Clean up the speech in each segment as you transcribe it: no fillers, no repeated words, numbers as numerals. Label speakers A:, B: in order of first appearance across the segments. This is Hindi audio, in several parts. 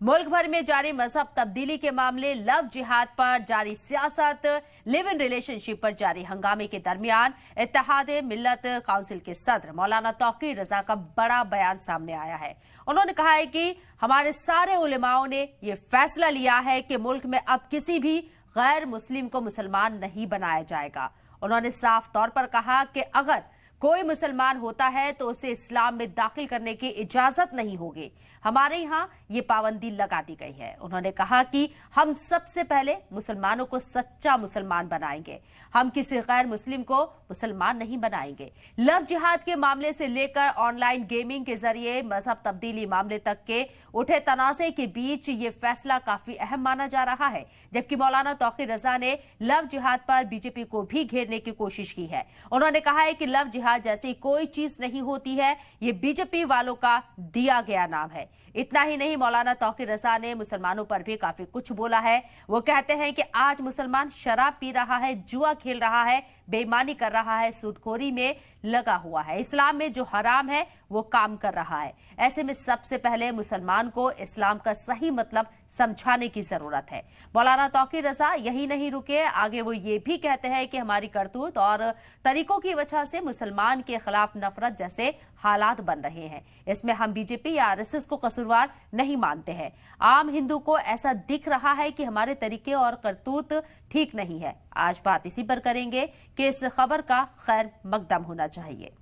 A: मुल्क भर में जारी मजहब तब्दीली के मामले, लव जिहाद पर जारी सियासत, लिव इन रिलेशनशिप पर जारी हंगामे के दरमियान इत्तेहाद मिल्लत काउंसिल के सदर मौलाना तौकीर रजा का बड़ा बयान सामने आया है। उन्होंने कहा है कि हमारे सारे उलेमाओं ने ये फैसला लिया है कि मुल्क में अब किसी भी गैर मुस्लिम को मुसलमान नहीं बनाया जाएगा। उन्होंने साफ तौर पर कहा कि अगर कोई मुसलमान होता है तो उसे इस्लाम में दाखिल करने की इजाजत नहीं होगी। हमारे यहाँ ये पाबंदी लगा दी गई है। उन्होंने कहा कि हम सबसे पहले मुसलमानों को सच्चा मुसलमान बनाएंगे, हम किसी गैर मुस्लिम को मुसलमान नहीं बनाएंगे। लव जिहाद के मामले से लेकर ऑनलाइन गेमिंग के जरिए मजहब तब्दीली मामले तक के उठे तनाज़े के बीच ये फैसला काफी अहम माना जा रहा है। जबकि मौलाना तौकीर रजा ने लव जिहाद पर बीजेपी को भी घेरने की कोशिश की है। उन्होंने कहा है कि लव जिहाद जैसी कोई चीज नहीं होती है, ये बीजेपी वालों का दिया गया नाम है। इतना ही नहीं, मौलाना तौकीर रजा ने मुसलमानों पर भी काफी कुछ बोला है। वो कहते हैं कि आज मुसलमान शराब पी रहा है, जुआ खेल रहा है, बेईमानी कर रहा है, सूदखोरी में लगा हुआ है, इस्लाम में जो हराम है वो काम कर रहा है। ऐसे में सबसे पहले मुसलमान को इस्लाम का सही मतलब समझाने की जरूरत है। मौलाना तौकीर रजा यही नहीं रुके, आगे वो ये भी कहते हैं कि हमारी करतूत और तरीकों की वजह से मुसलमान के खिलाफ नफरत जैसे हालात बन रहे हैं। इसमें हम बीजेपी या आरएसएस को कसूरवार नहीं मानते हैं। आम हिंदू को ऐसा दिख रहा है कि हमारे तरीके और करतूत ठीक नहीं है। आज बात इसी पर करेंगे कि इस खबर का खैर मकदम होना चाहिए।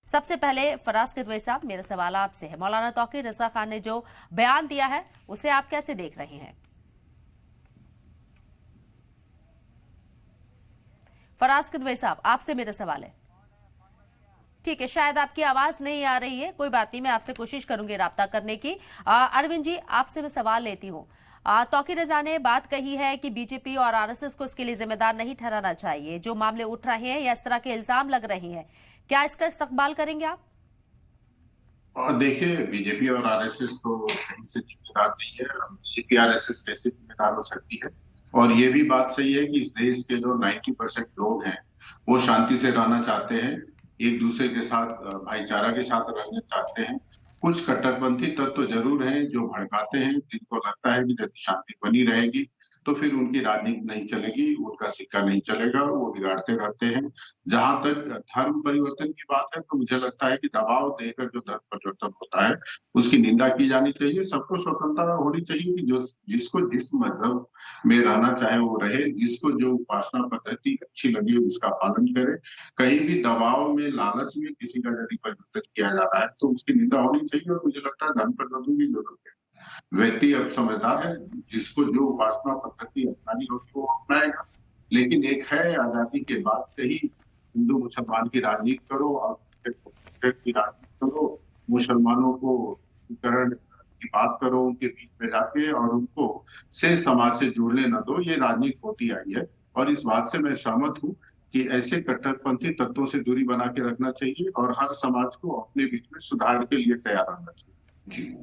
A: सबसे पहले फराज किदवई साहब, मेरा सवाल आपसे है, मौलाना तौकीर रजा खान ने जो बयान दिया है उसे आप कैसे देख रहे हैं? फराज किदवई साहब, आपसे मेरा सवाल है। ठीक है, शायद आपकी आवाज नहीं आ रही है, कोई बात नहीं, मैं आपसे कोशिश करूंगी राब्ता करने की। अरविंद जी, आपसे मैं सवाल लेती हूँ। तौकीर रजा ने बात कही है कि बीजेपी और आरएसएस को इसके लिए जिम्मेदार नहीं ठहराना चाहिए। जो मामले उठ रहे हैं या इस तरह के इल्जाम लग रहे हैं, क्या इसका इस्तकबाल करेंगे आप?
B: और देखिए, बीजेपी और आरएसएस तो कहीं से जिम्मेदार नहीं है। बीजेपी आरएसएस कैसे जिम्मेदार हो सकती है? और ये भी बात सही है कि इस देश के जो 90% लोग हैं वो शांति से रहना चाहते हैं, एक दूसरे के साथ भाईचारा के साथ रहना चाहते हैं। कुछ कट्टरपंथी तत्व जरूर हैं जो भड़काते हैं, जिनको लगता है कि यदि शांति बनी रहेगी तो फिर उनकी राजनीति नहीं चलेगी, उनका सिक्का नहीं चलेगा, वो बिगाड़ते रहते हैं। जहां तक धर्म परिवर्तन की बात है तो मुझे लगता है कि दबाव देकर जो धर्म परिवर्तन होता है उसकी निंदा की जानी चाहिए। सबको स्वतंत्रता होनी चाहिए कि जो जिसको जिस मजहब में रहना चाहे वो रहे, जिसको जो उपासना पद्धति अच्छी लगे उसका पालन करे। कहीं भी दबाव में, लालच में किसी का यदि परिवर्तन किया जा रहा है तो उसकी निंदा होनी चाहिए। और मुझे लगता है धर्म परिवर्तन की जरूरत है। व्यक्ति अब समझदार है, जिसको जो उपासना पद्धति अपनानी होगी वो अपनाएगा। लेकिन एक है, आजादी के बाद से ही हिंदू मुसलमान की राजनीति करो और की राजनीति करो, मुसलमानों को शुद्धिकरण की बात करो उनके बीच में जाके और उनको से समाज से जुड़ने न दो। ये राजनीति होती आई है और इस बात से मैं सहमत हूँ कि ऐसे कट्टरपंथी तत्वों से दूरी बना के रखना चाहिए और हर समाज को अपने बीच में सुधार के लिए तैयार रहना चाहिए। जी।